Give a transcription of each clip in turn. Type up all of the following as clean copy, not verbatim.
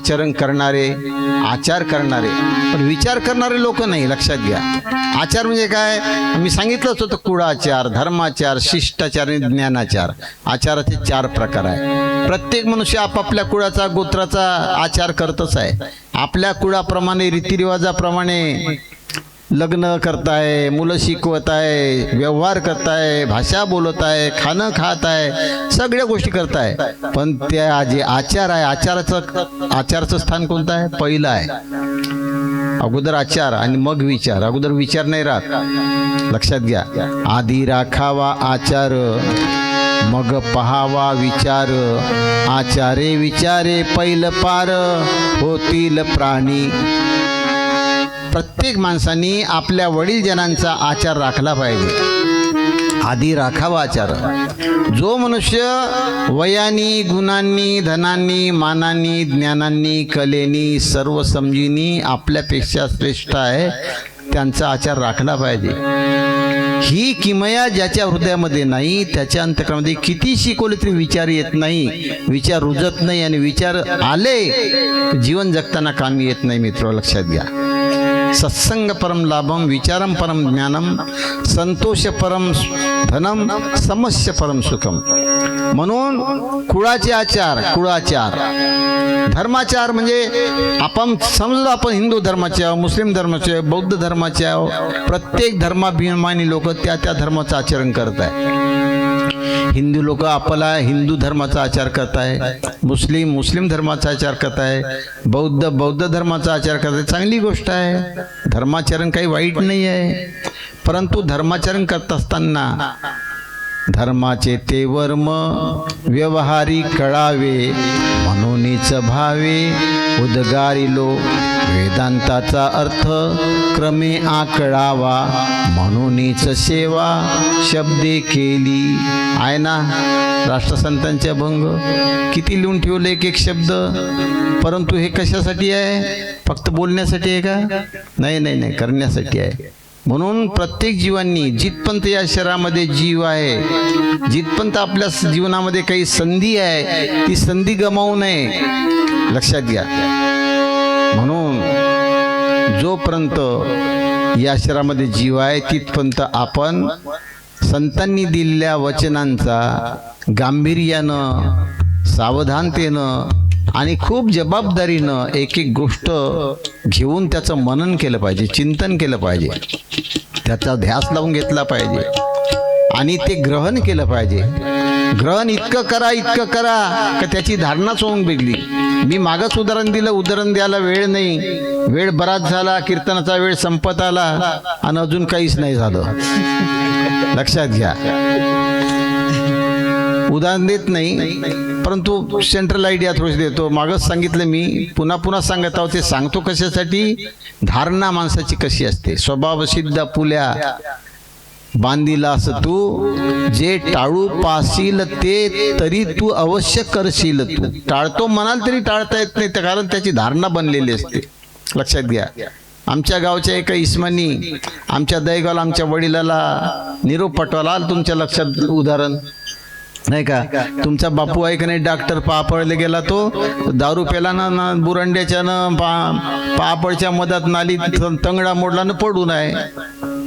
आचरण करणारे, आचार करणारे, पण विचार करणारे लोक नाही. लक्षात घ्या. आचार म्हणजे काय? मी सांगितलंच होतं, कुळाचार, धर्माचार, शिष्टाचार आणि ज्ञानाचार. आचाराचे 4 प्रकार आहे. प्रत्येक मनुष्य आपापल्या कुळाचा, गोत्राचा आचार करतच आहे. आपल्या कुळाप्रमाणे, रीतिरिवाजाप्रमाणे लग्न करताय, मुलं शिकवत आहे, व्यवहार करताय, भाषा बोलत आहे, खाणं खात आहे, सगळ्या गोष्टी करताय. पण त्या जे आचार आहे, आचाराचं स्थान कोणतं आहे? पहिलं आहे. अगोदर आचार आणि मग विचार. अगोदर विचार नाही राहत. लक्षात घ्या. आधी राखावा आचार, मग पहावा विचार. आचारे विचारे पहिलं पार, होतील प्राणी. प्रत्येक माणसाने आपल्या वडीलजनांचा आचार राखला पाहिजे. आधी राखावा आचार. जो मनुष्य वयानी, गुणांनी, धनांनी, मानांनी, ज्ञानांनी, कलेनी, सर्व समजीनी आपल्यापेक्षा श्रेष्ठ आहे, त्यांचा आचार राखला पाहिजे. ही किमया ज्याच्या हृदयामध्ये नाही, त्याच्या अंतःकरणामध्ये किती शिकवले तरी विचार येत नाही, विचार रुजत नाही, आणि विचार आले जीवन जगताना कामी येत नाही. मित्र, लक्षात घ्या. सत्संग परम लाभम, विचारम परम ज्ञानम, संतोष परम धनम, समस्य परम सुखम. म्हणून कुळाचे आचार, कुळाचार. धर्माचार म्हणजे आपण समजलं, आपण हिंदू धर्माचे आहोत, मुस्लिम धर्माचे आहोत, बौद्ध धर्माचे आहोत. प्रत्येक धर्माभिमानी लोक त्या त्या धर्माचं आचरण करत आहे. हिंदू लोक आपला हिंदू धर्माचा आचार करत आहे, मुस्लिम धर्माचा आचार करत आहे, बौद्ध धर्माचा आचार करत आहे. चांगली गोष्ट आहे. धर्माचरण काही वाईट नाही आहे. परंतु धर्माचरण करत असताना धर्माचे ते वर्म व्यवहारी कळावे, म्हणूनच भावे उद्गारिलो वेदांताचा अर्थ क्रमे आकळावा, म्हणूनच सेवा शब्दे केली. आहे ना राष्ट्रसंतांचे अभंग, किती लिहून ठेवले एक एक शब्द. परंतु हे कशासाठी आहे? फक्त बोलण्यासाठी आहे का? नाही नाही नाही, करण्यासाठी आहे. म्हणून प्रत्येक जीवांनी, जिथपर्यंत या शरीरामध्ये जीव आहे, जिथपर्यंत आपल्या जीवनामध्ये काही संधी आहे, ती संधी गमावू नये. लक्षात घ्या. म्हणून जोपर्यंत या शरीरामध्ये जीव आहे, तिथपर्यंत आपण संतांनी दिलेल्या वचनांचा गांभीर्यानं, सावधानतेनं आणि खूप जबाबदारीनं एक एक गोष्ट घेऊन त्याचं मनन केलं पाहिजे, चिंतन केलं पाहिजे, त्याचा ध्यास लावून घेतला पाहिजे आणि ते ग्रहण केलं पाहिजे. ग्रहण इतकं करा का त्याची धारणाच होऊन बेगली. मी मागच उदाहरण द्यायला वेळ नाही. वेळ बराच झाला, कीर्तनाचा वेळ संपत आला आणि अजून काहीच नाही झालं. लक्षात घ्या. उदाहरण देत नाही, परंतु सेंट्रल आयडिया थोडीशी देतो. मागच सांगितलं मी, पुन्हा सांगत आहोत. ते सांगतो कशासाठी? धारणा माणसाची कशी असते. स्वभाव सिद्ध पुल्या बांधिलास तू, जे टाळू पासील ते तरी तू अवश्य करशील. तू टाळतो म्हणाल तरी टाळता येत नाही, कारण त्याची धारणा बनलेली असते. लक्षात घ्या. आमच्या गावच्या एका इस्मानी आमच्या दहीगावला आमच्या वडिलाला निरोप पाठवायला आला. तुमच्या लक्षात उदाहरण नाही का? तुमचा बापू आहे का नाही, डॉक्टर पापडले गेला, तो दारू पेला ना, बुरंड्याच्यानं पापडच्या मधात नाली तंगडा मोडला न पडून आहे.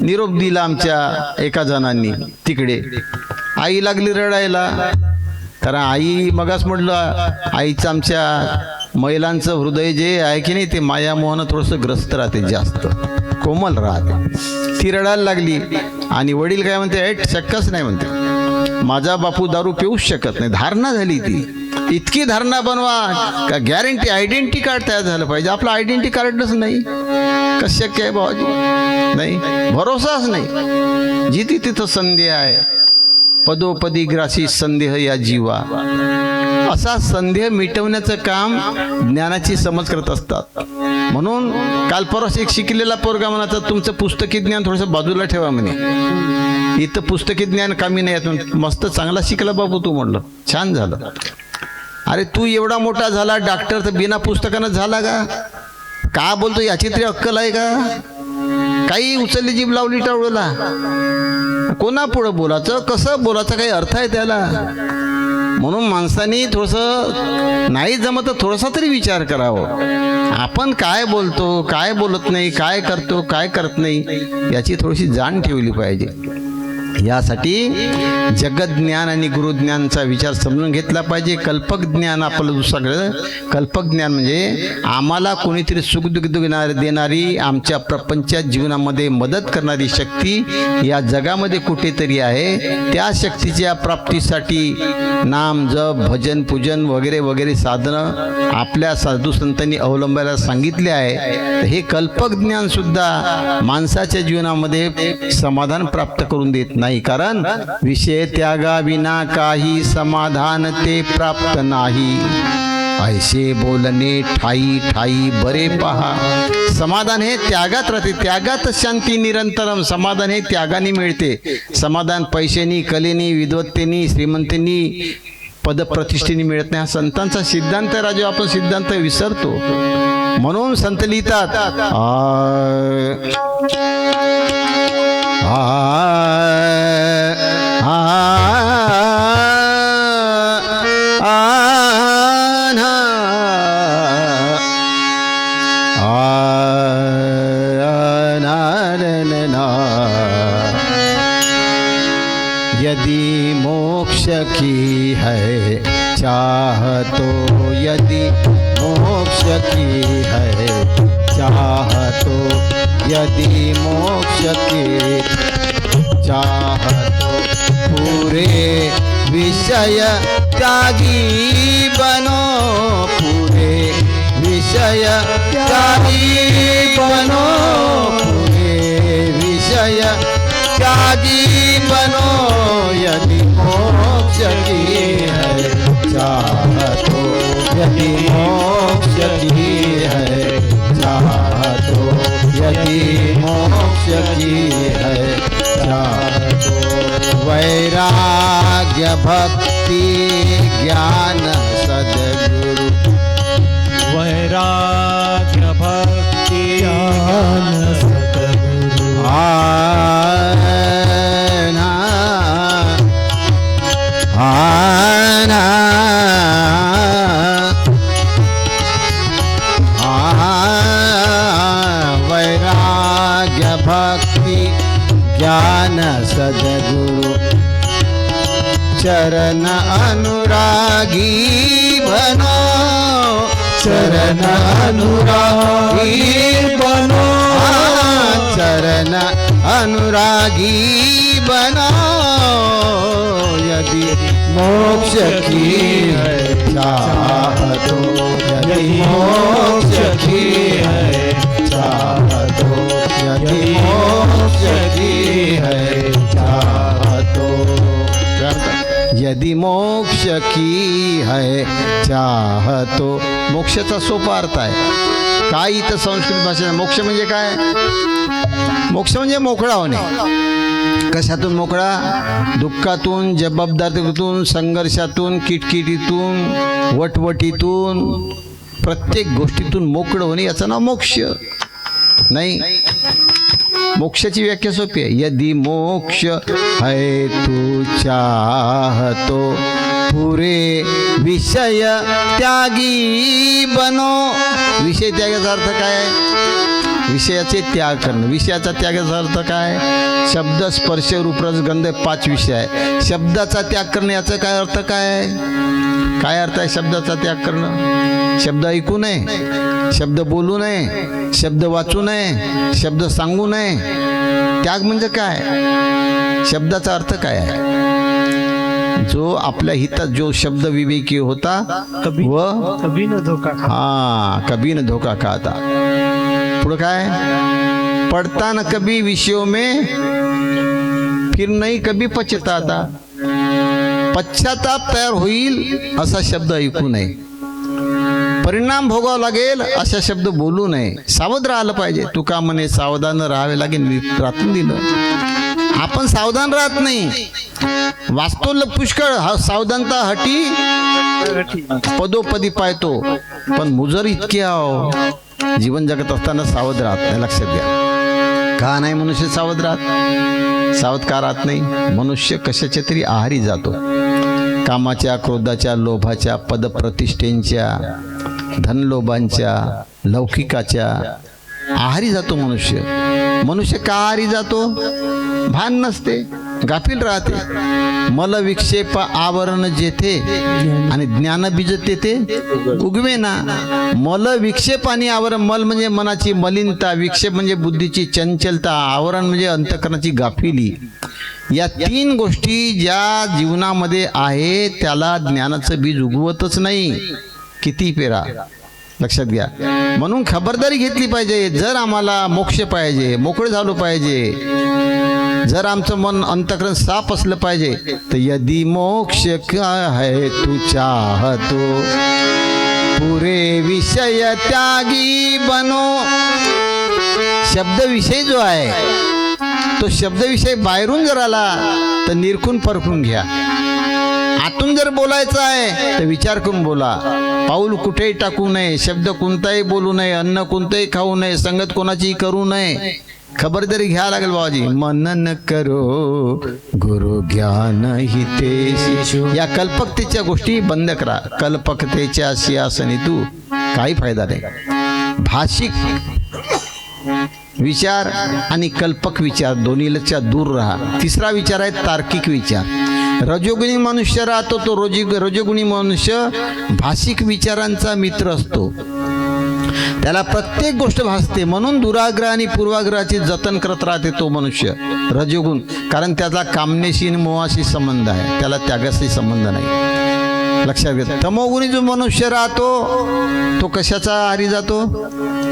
निरोप दिला आमच्या एका जणांनी तिकडे. आई लागली रडायला, कारण आई मगाच म्हटलं, आईचं आमच्या महिलांचं हृदय जे आहे की नाही, ते मायामोहनं थोडंसं ग्रस्त राहते, जास्त कोमल राहते. ती रडायला लागली आणि वडील काय म्हणते, शक्यच नाही म्हणते, माझा बापू दारू पिऊच शकत नाही. धारणा झाली ती. इतकी धारणा बनवा का गॅरंटी आयडेंटिटी कार्ड तयार झालं पाहिजे. आपलं आयडेंटिटी कार्डच नाही, कसं शक्य आहे भावाजी? नाही, भरोसाच नाही. जिथे तिथं संदेह आहे, पदोपदी ग्रासी संदेह या जीवा. असा संदेह मिटवण्याचं काम ज्ञानाची समज करत असतात. म्हणून काल परवाच एक शिकलेला पोरगा म्हणाचा, तुमचं पुस्तकी ज्ञान थोडंसं बाजूला ठेवा म्हणे, इथं पुस्तकी ज्ञान कामी नाही येत. मस्त चांगला शिकला बाबू तू, म्हटलं छान झालं. अरे तू एवढा मोठा झाला डॉक्टर, तर बिना पुस्तकानं झाला का बोलतो? याची तरी अक्कल आहे का? काही उचलली जीभ लावली टाळूला. कोणा पुढं बोलायचं, कसं बोलायचं, काही अर्थ आहे त्याला? म्हणून माणसाने थोडंसं नाही जमत तर थोडासा तरी विचार करावं. आपण काय बोलतो, काय बोलत नाही, काय करतो, काय करत नाही, याची थोडीशी जाण ठेवली पाहिजे. यासाठी जगज्ञान आणि गुरुज्ञानचा विचार समजून घेतला पाहिजे. कल्पक ज्ञान आपलं दुसरं कल्पक ज्ञान म्हणजे आम्हाला कोणीतरी सुखदुःख देणारी, आमच्या प्रपंचात जीवनामध्ये मदत करणारी शक्ती या जगामध्ये कुठेतरी आहे. त्या शक्तीच्या प्राप्तीसाठी नाम जप भजन पूजन वगैरे वगैरे साधनं आपल्या साधू संतांनी अवलंबायला सांगितले आहे. तर हे कल्पक ज्ञानसुद्धा माणसाच्या जीवनामध्ये समाधान प्राप्त करून देत नाही. कारण विषय त्यागाविना काही समाधान ते प्राप्त नाही. ऐसे बोलणे ठाई ठाई बरे पहा. समाधान हे त्यागात राहते. त्यागात शांती निरंतरम. समाधान हे त्यागाने मिळते. समाधान पैशांनी, कलेनी, विद्वत्तेनी, श्रीमंतींनी, पदप्रतिष्ठेने मिळत नाही. हा संतांचा सिद्धांत राजू. आपण सिद्धांत विसरतो. म्हणून संत लिहितात यदि मोक्ष की है चाह तो, यदि मोक्ष की है चाह तो, यदि मोक्ष की चाह तो पूरे विषय त्यागी बनो. पूरे विषय त्यागी बनो. पूरे विषय त्यागी बनो. यदि मोक्ष की है चाह तो, यदि मोक्ष की है चाह तो, यदि मोक्ष की है चाह तो वैराग्य भक्ति ज्ञान सद्गुरु. वैराग्य भक्ति ज्ञान सद्गुरु. वैराग्य भक्ति ज्ञान सद्गुरु. चरण अनुरागी बनो. चरण अनुरागी बनो. चरण अनुरागी बनो. यदि मोक्ष की है चाह तो, यदि मोक्ष की है चाह तो, यदि मोक्ष की है चाह तो. यदि मोक्ष की है चाह तो. मोक्षाचा सोपा अर्थ आहे. काय इथं संस्कृत भाषेत मोक्ष म्हणजे काय? मोक्ष म्हणजे मोकळा होणे. कशातून मोकळा? दुःखातून, जबाबदारीतून, संघर्षातून, किटकिटीतून, वटवटीतून, प्रत्येक गोष्टीतून मोकळं होणे याचं नाव मोक्ष. नाही, मोक्षाची व्याख्या सोपी आहे. यदि मोक्ष है तू चाहतो पुरे विषय त्यागी बनो. विषय त्यागाचा अर्थ काय? विषयाचे त्याग करणं. विषयाचा त्यागाचा अर्थ काय? शब्द स्पर्श रूप रस गंध 5 विषय आहे. शब्दाचा त्याग करणं याचा काय अर्थ काय? काय अर्थ आहे शब्दाचा त्याग करणं? शब्द ऐकू नये, शब्द बोलू नये, शब्द वाचू नये, शब्द सांगू नये. त्याग म्हणजे काय? शब्दाचा अर्थ काय आहे? जो आपल्या हितात जो शब्द विवेकी होता व कभी न धोका खा. कभी न धोका खाता. पुढं काय? पढ़ता न कभी विषयों में, फिर नहीं कभी पछताता. पश्चाताप तयार होईल असा शब्द ऐकू नये. परिणाम भोगावा लागेल अशा शब्द बोलू नये. सावध राहिलं पाहिजे. तुका म्हणे सावधान राहावे लागेल. राहून दिलं. आपण सावधान राहत नाही. वास्तव पुष्कळ सावधानता हटी पदोपदी पाहतो, पण मुजर इतके आहो जीवन जगत असताना सावध राहत नाही. लक्षात घ्या. का नाही मनुष्य सावध राहत? सावध का राहत नाही? मनुष्य कशाच्या तरी आहारी जातो. कामाच्या, क्रोधाच्या, लोभाच्या, पदप्रतिष्ठेंच्या, धनलोभांच्या, लौकिकाच्या आहारी जातो मनुष्य. मनुष्य का आहारी जातो? भान नसते, गाफील राहते. मल विक्षेप आवरण जेथे आणि ज्ञान बीज तेथे उगवे ना. मल विक्षेप आणि आवरण, मल म्हणजे मनाची मलिनता, विक्षेप म्हणजे बुद्धीची चंचलता, आवरण म्हणजे अंतःकरणाची गाफिली. या तीन गोष्टी ज्या जीवनामध्ये आहे त्याला ज्ञानाचं बीज उगवतच नाही, किती पेरा. लक्षात घ्या. म्हणून खबरदारी घेतली पाहिजे. जर आम्हाला मोक्ष पाहिजे, मोकळे झालो पाहिजे, जर आमचं मन अंतःकरण साफ असलं पाहिजे, तर यदि मोक्ष का है तू चाहतो, पुरे विषय त्यागी बनो. शब्द विषय जो आहे तो शब्द विषय बाहेरून जर आला तर निरखून परखून घ्या. आतून जर बोलायचं आहे तर विचार करून बोला. पाऊल कुठेही टाकू नये, शब्द कोणताही बोलू नये, अन्न कोणतंही खाऊ नये, संगत कोणाची करू नये. खबरदारी घ्यायला लागेल बाबाजी. मनन करो गुरु ज्ञान हितेशी. या कल्पकतेच्या गोष्टी बंद करा. कल्पकतेच्या सिंहासनी तू काही फायदा नाही. भाषिक विचार आणि कल्पक विचार दोन्हीच्या दूर राहा. तिसरा विचार आहे तार्किक विचार. रजोगुणी मनुष्य राहतो तो रजोगुणी मनुष्य भाषिक विचारांचा मित्र असतो. त्याला प्रत्येक गोष्ट भासते, म्हणून दुराग्रह आणि पूर्वाग्रहाचे जतन करत राहते तो मनुष्य रजोगुण. कारण त्याचा कामनेशी आणि मोहाशी संबंध आहे, त्याला त्यागाशी संबंध नाही. लक्षात घ्या. तमोगुणी जो मनुष्य राहतो तो कशाचा आहारी जातो?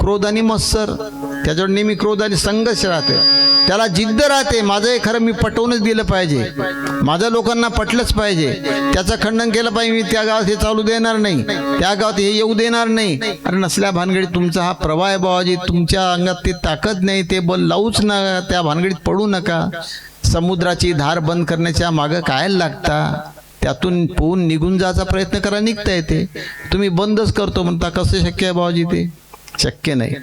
क्रोध आणि मत्सर. त्याच्यावर नेहमी क्रोध आणि संघर्ष राहते. त्याला जिद्द राहते, माझं हे खरं मी पटवूनच दिलं पाहिजे, माझं लोकांना पटलंच पाहिजे. त्याचं खंडन केलं पाहिजे, मी त्या गावात हे चालू देणार नाही, त्या गावात हे येऊ देणार नाही. अरे नसल्या भानगडीत तुमचा हा प्रवाह आहे बाबाजी, तुमच्या अंगात ते ताकद नाही, ते बल लावूच ना, त्या भानगडीत पडू नका. समुद्राची धार बंद करण्याच्या मागं काय लागता? त्यातून पोहून निघून जायचा प्रयत्न करा, निघता येते. तुम्ही बंदच करतो म्हणता, कसं शक्य आहे बाबाजी? ते शक्य नाही.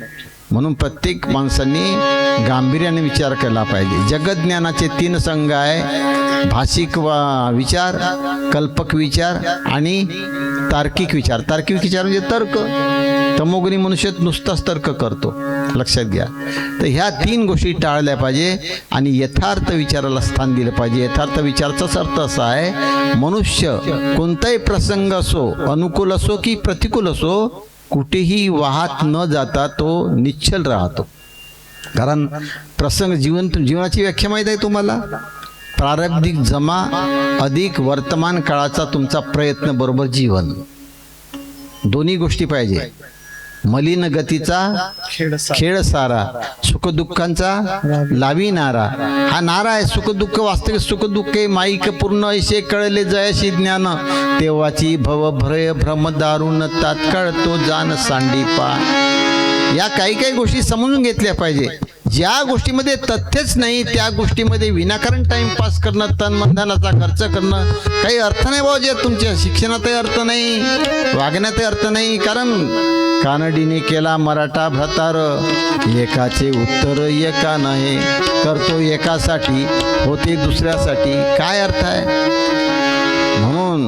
म्हणून प्रत्येक माणसांनी गांभीर्याने विचार केला पाहिजे. जगज्ञानाचे 3 संघ आहे: भाषिक विचार, कल्पक विचार आणि तार्किक विचार. तार्किक विचार म्हणजे तर्क. तमोगुणी मनुष्य नुसताच तर्क करतो. लक्षात घ्या. तर ह्या 3 गोष्टी टाळल्या पाहिजे आणि यथार्थ विचाराला स्थान दिलं पाहिजे. यथार्थ विचाराचाच अर्थ असा आहे, मनुष्य कोणताही प्रसंग असो, अनुकूल असो की प्रतिकूल असो, कुठेही वाहत न जाता तो निश्चल राहतो. कारण प्रसंग जीवनाची व्याख्या माहीत आहे तुम्हाला. प्रारब्धिक जमा अधिक वर्तमान काळाचा तुमचा प्रयत्न बरोबर जीवन, दोन्ही गोष्टी पाहिजे. मलिन गतीचा खेळ सारा, सुखदुःखांचा लावी नारा. हा नारा आहे. सुखदुःख वास्तविक सुखदुःख माईक पूर्ण ऐसे कळले जयशी ज्ञान, तेव्हाची भव भ्रय भ्रम दारुण तात्काळ तो जान सांडीपा. या काही गोष्टी समजून घेतल्या पाहिजे. ज्या गोष्टीमध्ये तथ्यच नाही त्या गोष्टीमध्ये विनाकारण टाइमपास करणं, तनमनधनाचा खर्च करणं काही अर्थ नाही बाबा. जे तुमच्या शिक्षणातही अर्थ नाही, वागण्यातही अर्थ नाही. कारण कानडीने केला मराठा भ्रतार, एकाचे उत्तर एका नाही, करतो एकासाठी होते दुसऱ्यासाठी. काय अर्थ आहे? म्हणून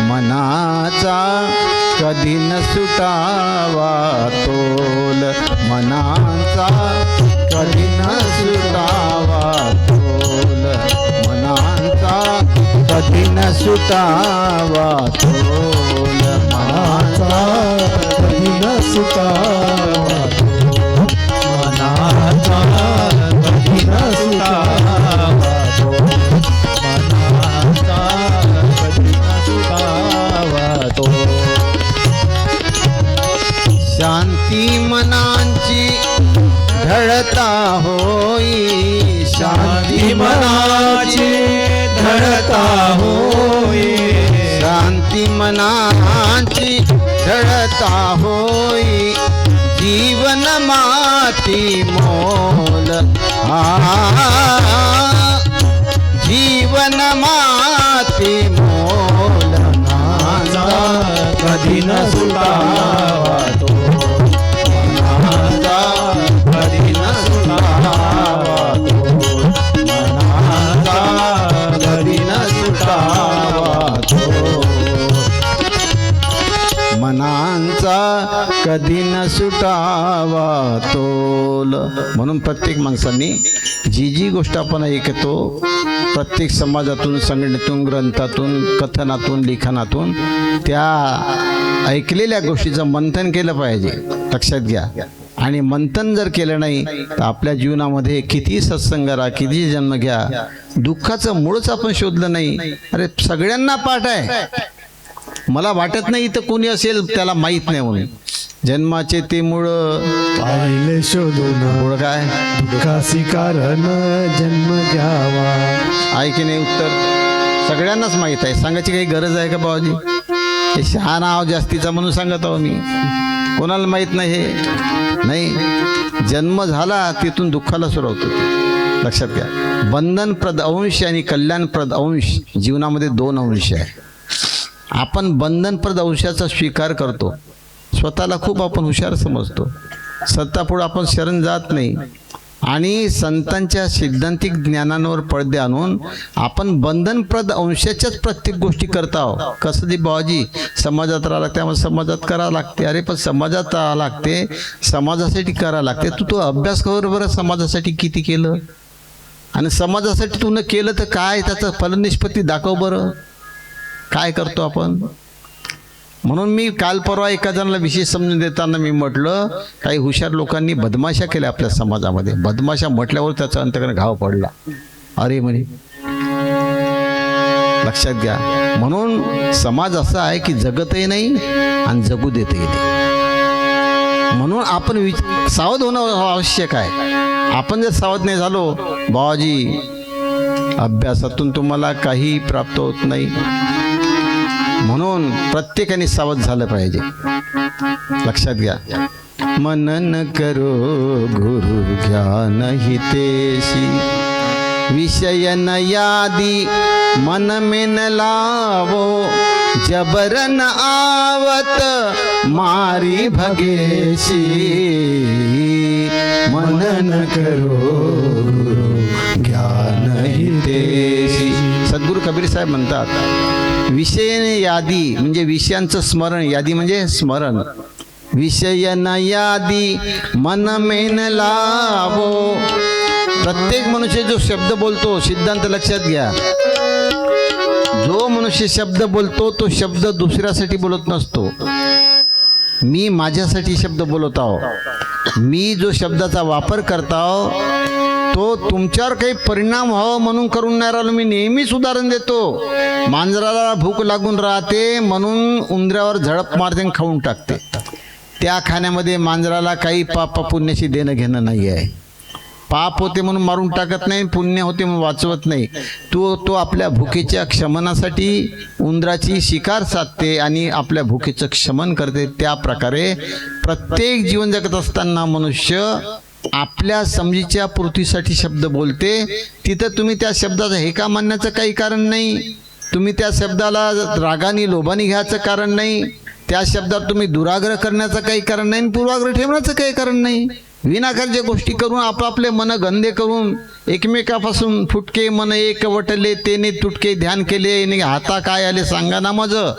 मनाचा कधी न सुटावा तोल, मनाचा कधी न सुटावा तोल, मनाचा कधी न सुटावा तोल, मनाचा कधी न सुटावा तोल, मनाचा कधी न सुटावा तोल, मनाचा कधी न सुटावा तोल. शांती मनांची ढळता होई, शांती मनाची ढळता होई, शांती मनाची ढळता होई, जीवन माती मोल. जीवन माती मोल, माझा कधी न सुटावा तो, मनाचा कधी न सुटावा तो, मनाचा कधी न गुणांचा कधी न सुटावा तोल. म्हणून प्रत्येक माणसांनी जी जी गोष्ट आपण ऐकतो प्रत्येक समाजातून, संघटनेतून, ग्रंथातून, कथनातून, लिखाणातून त्या ऐकलेल्या गोष्टीचं मंथन केलं पाहिजे. लक्षात घ्या. आणि मंथन जर केलं नाही तर आपल्या जीवनामध्ये किती सत्संग राहा, किती जन्म घ्या, दुःखाचं मूळच आपण शोधलं नाही. अरे सगळ्यांना पाठ आहे. मला वाटत नाही इथं कोणी असेल त्याला माहीत नाही म्हणून. जन्माचे ते मूळ पाहिले शोधून मूळ काय दुःखासी कारण जन्म घ्यावा. आहे की नाही उत्तर? सगळ्यांनाच माहीत आहे. सांगायची काही गरज आहे का बाबाजी? हे शहाणा आहो जास्तीचा म्हणून सांगत आहो मी. कोणाला माहीत नाही हे? नाही. जन्म झाला तिथून दुःखाला सुरुवात होते. लक्षात घ्या. बंधनप्रद अंश आणि कल्याणप्रद अंश जीवनामध्ये दोन अंश आहे. आपण बंधनप्रद अंशाचा स्वीकार करतो. स्वतःला खूप आपण हुशार समजतो. सत्तापुढं आपण शरण जात नाही आणि संतांच्या सिद्धांतिक ज्ञानांवर पडदे आणून आपण बंधनप्रद अंशाच्याच प्रत्येक गोष्टी करता आहोत. कसं ते बाबाजी समाजात राहावं लागते, त्यामुळे समाजात करावं लागते. अरे पण समाजात राहावं लागते, समाजासाठी करावं लागते. तू तो अभ्यास कर बरं, समाजासाठी किती केलं आणि समाजासाठी तू न केलं तर काय त्याचं फलनिष्पत्ती दाखव बरं. काय करतो आपण? म्हणून मी काल परवा एका जणाला विशेष समजून देताना मी म्हटलं काही हुशार लोकांनी बदमाशा केल्या आपल्या समाजामध्ये. बदमाशा म्हटल्यावर त्याचा अंतकरण घाव पडला. अरे म्हणे. लक्षात घ्या. म्हणून समाज असा आहे की जगतही नाही आणि जगू देतही नाही. म्हणून आपण सावध होणं आवश्यक आहे. आपण जर सावध नाही झालो बाबाजी अभ्यासातून तुम्हाला काही प्राप्त होत नाही. म्हणून प्रत्येकाने सावध झालं पाहिजे. लक्षात घ्या. मनन करो गुरु ज्ञान हितेशी विषय न यादी मन में न लावो जबरन आवत मारी भगेशी मनन करो गुरु ज्ञान हितेशी. सद्गुरू कबीर साहेब म्हणतात विषय यादी म्हणजे विषयांचं स्मरण. यादी म्हणजे स्मरण. विषय न यादी मन मेन लावो. प्रत्येक मनुष्य जो शब्द बोलतो, सिद्धांत लक्षात घ्या, जो मनुष्य शब्द बोलतो तो शब्द दुसऱ्यासाठी बोलत नसतो. मी माझ्यासाठी शब्द बोलत आहो. मी जो शब्दाचा वापर करताव तो तुमच्यावर काही परिणाम व्हावं म्हणून करून नाही राहिलो. मी नेहमीच उदाहरण देतो. मांजराला भूक लागून राहते म्हणून उंदरावर झडप मारते आणि खाऊन टाकते. त्या खाण्यामध्ये मांजराला काही पाप पुण्याशी देणं घेणं नाही आहे. पाप होते म्हणून मारून टाकत नाही, पुण्य होते म्हणून वाचवत नाही. तो आपल्या भुकेच्या क्षमनासाठी उंदराची शिकार साधते आणि आपल्या भुकेचं क्षमन करते. त्या प्रकारे प्रत्येक जीवन जगत असताना मनुष्य आपल्या समजीच्या पूर्तीसाठी शब्द बोलते. तिथं तुम्ही त्या शब्दाचा हेका मानण्याचं काही कारण नाही. तुम्ही त्या शब्दाला रागाने लोभाने घ्यायचं कारण नाही. त्या शब्दात तुम्ही दुराग्रह करण्याचं काही कारण नाही, पूर्वाग्रह ठेवण्याचं काही कारण नाही. विनाकार्य गोष्टी करून आपापले मन गंदे करून एकमेकापासून फुटके मन एक वटले तेने तुटके ध्यान केले हाता काय आले सांगा ना माझं.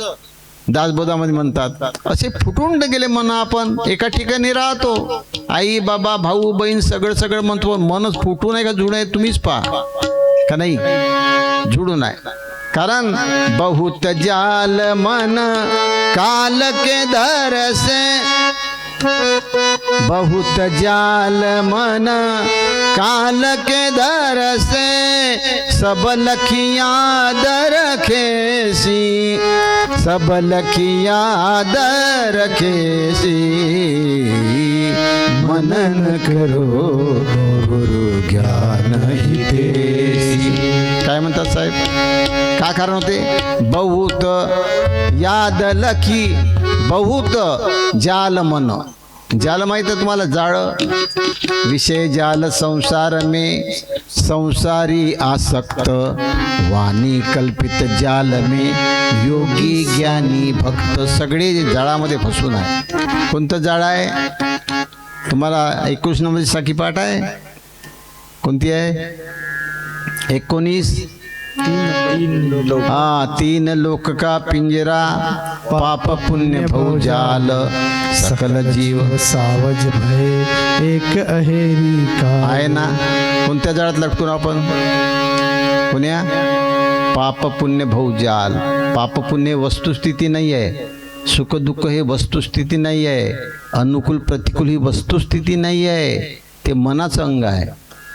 दासबोधामध्ये म्हणतात असे फुटून गेले मन. आपण एका ठिकाणी राहतो, आई बाबा भाऊ बहीण सगळं म्हणतो, मनच फुटून आहे का जुळून आहे तुम्हीच पहा का नाही. जुळून आहे. कारण बहुत जाल मन काल के दर से, बहुत जाल मन काल के दर से सब लखियाँ दर खेसी, सब लखियाँ दर खेसी मनन करो गुरु ज्ञान हितेसी. काय म्हणतात साहेब? काय कारण होते? बहुत याद लखी बहुत जाल मन. जाल माहित आहे तुम्हाला? जाळ. विषय जाल संसार में संसारी आसक्त, वाणी कल्पित जाल में योगी ज्ञानी भक्त. सगळे जाळामध्ये फसून आहे. कोणतं जाळ आहे? तुम्हाला 19 नंबरची साखी पाठ आहे. कोणती आहे? 19 तीन लोक का पिंजरा, पाप पुण्य भौजाल, सकल जीव सावज भय एक अहेरी का. आहे ना. कोणत्या जाळ्यात लटकून आपण? पुण्या पाप पुण्य भौजाल. पाप पुण्य वस्तुस्थिती नाही आहे, सुख दुःख हे वस्तुस्थिती नाही आहे, अनुकूल प्रतिकूल ही वस्तुस्थिती नाही आहे, ते मनाचं अंग आहे.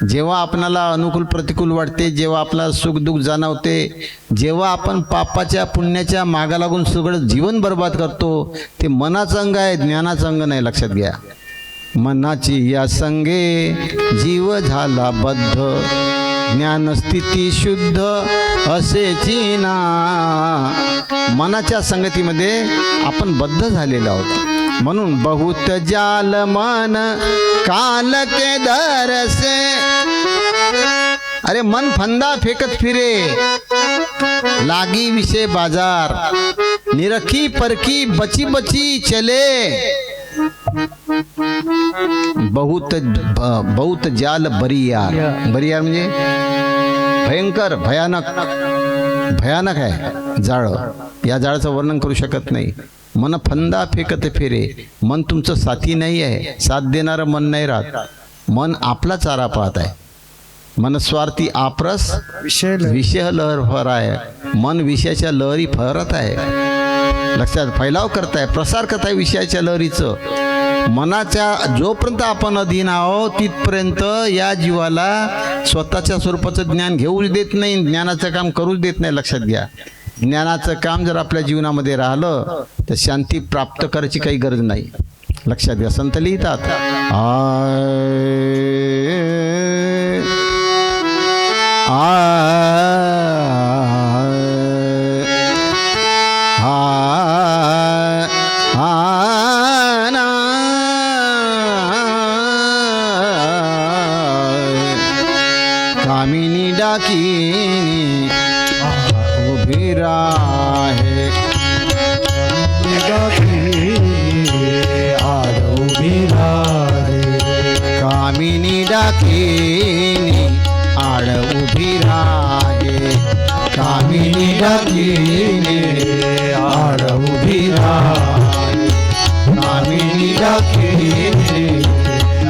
जेव्हा आपणाला अनुकूल प्रतिकूल वाटते, जेव्हा आपल्याला सुख दुःख जाणवते, जेव्हा आपण पापाच्या पुण्याच्या मागा लागून सगळं जीवन बर्बाद करतो, ते मनाचं अंग आहे, ज्ञानाचं अंग नाही. लक्षात घ्या. मनाची या संगे जीव झाला बद्ध, ज्ञानस्थिती शुद्ध असेची ना. मनाच्या संगतीमध्ये आपण बद्ध झालेलो आहोत. म्हणून बहुत जाल मन काल के दर से. अरे मन फंदा फेकत फिरे, लागी विषय बाजार, निरखी परखी बची बची चले. बहुत जाल बरियार. बरियार म्हणजे भयंकर, भयानक. भयानक आहे जाळं. या जाळाचं वर्णन करू शकत नाही. मन फंदा फेकत फिरे. मन तुमचं साथी नाही आहे, साथ देणारं मन नाही राहत. मन आपला चारा पाहत आहे. मनस्वार्थी आपरस विषय लहर फर आहे. मन विषयाच्या लहरी फहरत आहे. लक्षात, फैलाव करताय, प्रसार करताय विषयाच्या लहरीचं. मनाच्या जोपर्यंत आपण अधीन आहोत तिथपर्यंत या जीवाला स्वतःच्या स्वरूपाचं ज्ञान घेऊच देत नाही, ज्ञानाचं काम करूच देत नाही. लक्षात घ्या. ज्ञानाचं काम जर आपल्या जीवनामध्ये राहिलं तर शांती प्राप्त करायची काही गरज नाही. लक्षात घ्या. संत लिहितात, कामिनी डाकिनी उभी राहे. कामिनी डाकिनी आड उभी राहे. कामिनी डाकिनी आड उभी राहे. कामिनी डाकिनी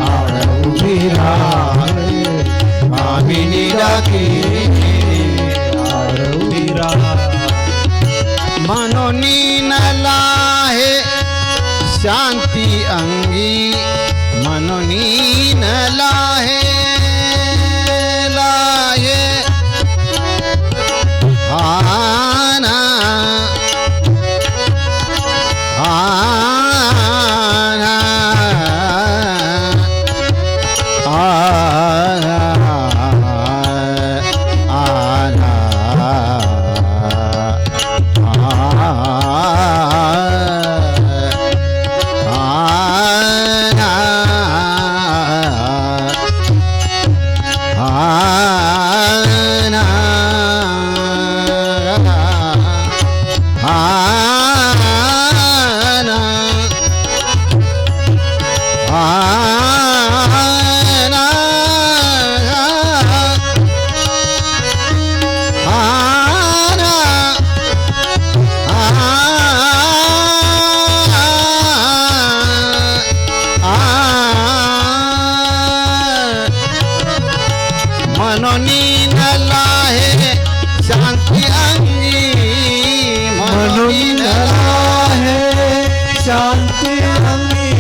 आड उभी राहे. कामिनी डाकिनी आड उभी राहे. मनोनी नला है शांती अंगी. मनोनी नला है लाये आना आना मनोनी नला है शांति अंगी. मनोनी नला है शांति अंगी.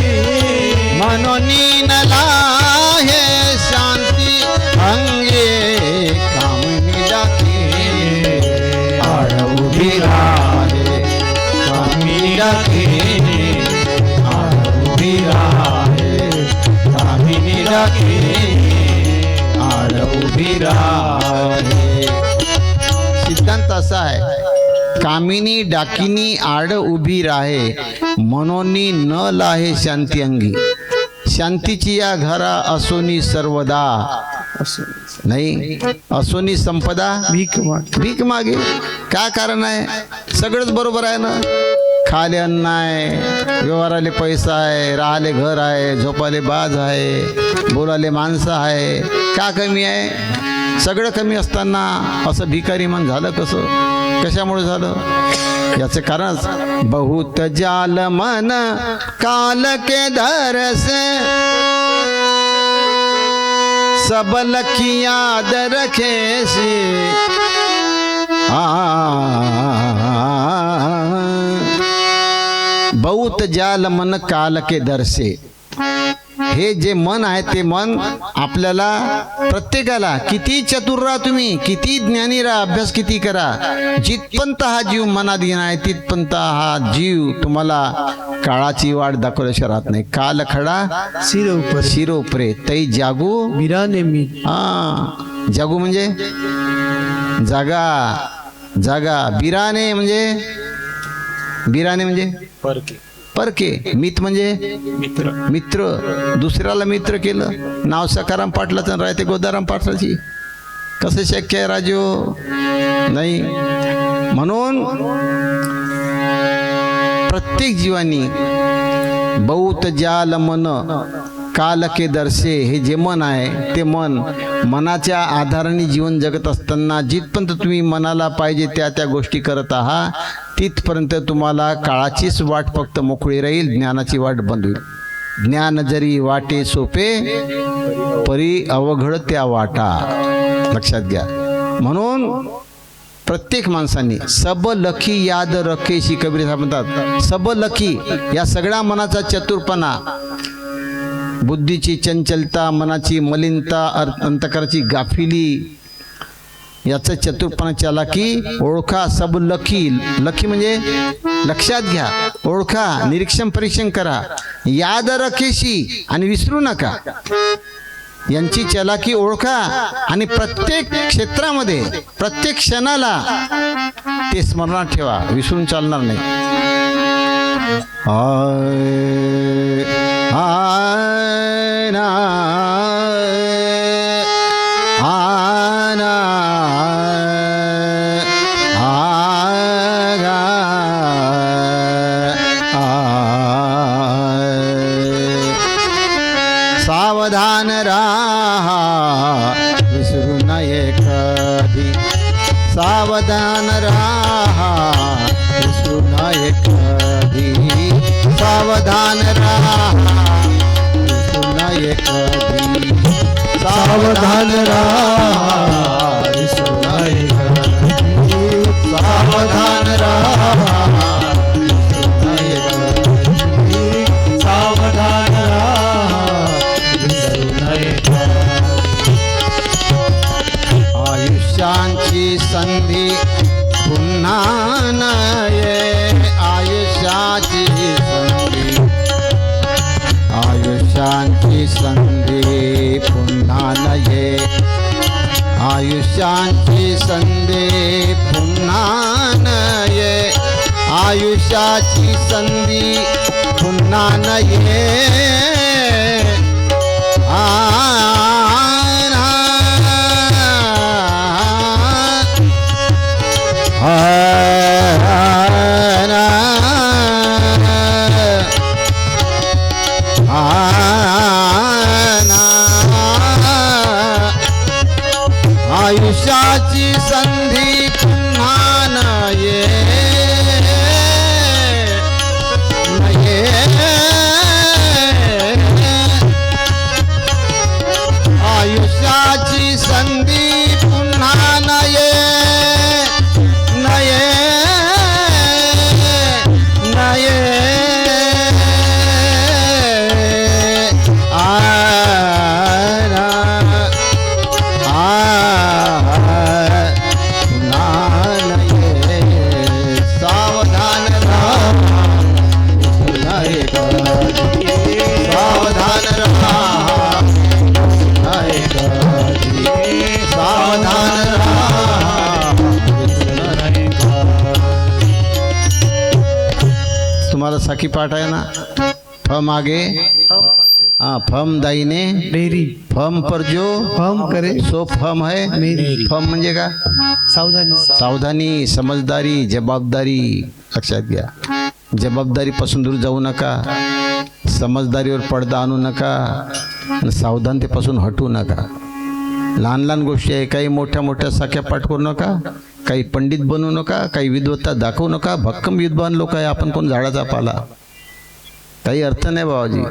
मनोनी नला है शांति अंगी. कामिनी डाकिनी आड उभी राहे. कामिनी डाकिनी आड उभी राहे. कामिनी डाकिनी उभी राहे. सिद्धांत असा आहे, कामिनी डाकिनी आड उभी राहे. मनोनी न लाहे शांती अंगी. शांतीची या घरा असोनी सर्वदा. नाही असोनी संपदा भीक मागे. काय कारण आहे? सगळंच बरोबर आहे ना. खाले अन्न आहे, व्यवहाराले पैसा आहे, राहाले घर आहे, झोपाले बाज आहे, बोलाले माणसं आहे. का कमी आहे? सगळं कमी असताना असं भिकारी मन झालं कसं? कशामुळे झालं? याचं कारण बहुत जाल मन काल के दर से सब लखी याद रखे से बहुत जाल मन काल के दर से. हे जे मन आहे ते मन आपल्याला प्रत्येकाला किती चतुर राहा तुम्ही, किती ज्ञानी राहा, अभ्यास किती करा, जिथपर्यंत हा जीव मनाधीन आहे तिथपर्यंत हा जीव तुम्हाला काळाची वाट दाखवल्याशिवाय राहत नाही. काल खडा सिर ऊपर शिरोपरे तै जागू. वीराने मी. जागू म्हणजे जागा, जागा. बिराने म्हणजे परके. मित म्हणजे मित्र. दुसऱ्याला मित्र केलं. नाव सकाराम पाटलाचं आणि राहते गोदाराम पाटलाची. कसं शक्य आहे राजो? नाही. म्हणून प्रत्येक जीवानी बहुत जाल मन काल के दर्शे, हे जे मन आहे ते मन मनाच्या आधाराने जीवन जगत असताना जिथपर्यंत तुम्ही मनाला पाहिजे त्या त्या गोष्टी करत आहात तिथपर्यंत तुम्हाला काळाचीच वाट फक्त मोकळी राहील, ज्ञानाची वाट बंद होईल. ज्ञान जरी वाटे सोपे परी अवघड त्या वाटा. लक्षात घ्या. म्हणून प्रत्येक माणसांनी सब लखी याद रखेशी, कबीर साहेब म्हणतात सब लखी, या सगळ्या मनाचा चतुरपणा, बुद्धीची चंचलता, मनाची मलिनता, अंतकराची गाफिली, याचं चतुरपणा चालाकी ओळखा. सब लखी. लखी म्हणजे लक्षात घ्या, ओळखा, निरीक्षण परीक्षण करा. याद रखेशी, आणि विसरू नका. यांची चलाकी ओळखा आणि प्रत्येक क्षेत्रामध्ये प्रत्येक क्षणाला ते स्मरणात ठेवा, विसरून चालणार नाही. सावधान राहा विसरू नये कधी. सावधान राहा विसरू नये कधी. सावधान राहा विसरू नये कधी. सावधान राहा विसरू नये कधी. सावधान राहा विसरू नये कधी. सावधान राहा विसरू नये कधी. आयुष्यांची संधी पुन्हा नये. आयुष्याची संधी, आयुष्यांची संधी पुन्हा नये. आयुष्यांची संधी पुन्हा नये. आयुष्याची संधी पुन्हा नये. आयुष्याची संधी पुन्हा नये. आयुष्याची संधी पुन्हा नये. नये नये. सावधान राहा विसरू नये कधी. सावधान राहा विसरू नये कधी. सावधान राहा विसरू नये कधी. तुम्हाला सखी पाठ आहे ना? फम आगे, फम दाईने, मेरी फम पर जो फम करे सो फम है मेरी. फम म्हणजे का? सावधानी. सावधानी, समजदारी, जबाबदारी. लक्षात घ्या. जबाबदारीपासून दूर जाऊ नका, समजदारीवर पडदा आणू नका, आणि सावधानतेपासून हटू नका. लहान लहान गोष्टी आहे, काही मोठ्या मोठ्या साख्या पाठ करू नका, काही पंडित बनवू नका, काही विद्वत्ता दाखवू नका. भक्कम विद्वान लोक आहे आपण, कोण झाडाचा पाला. काही अर्थ नाही बाबाजी.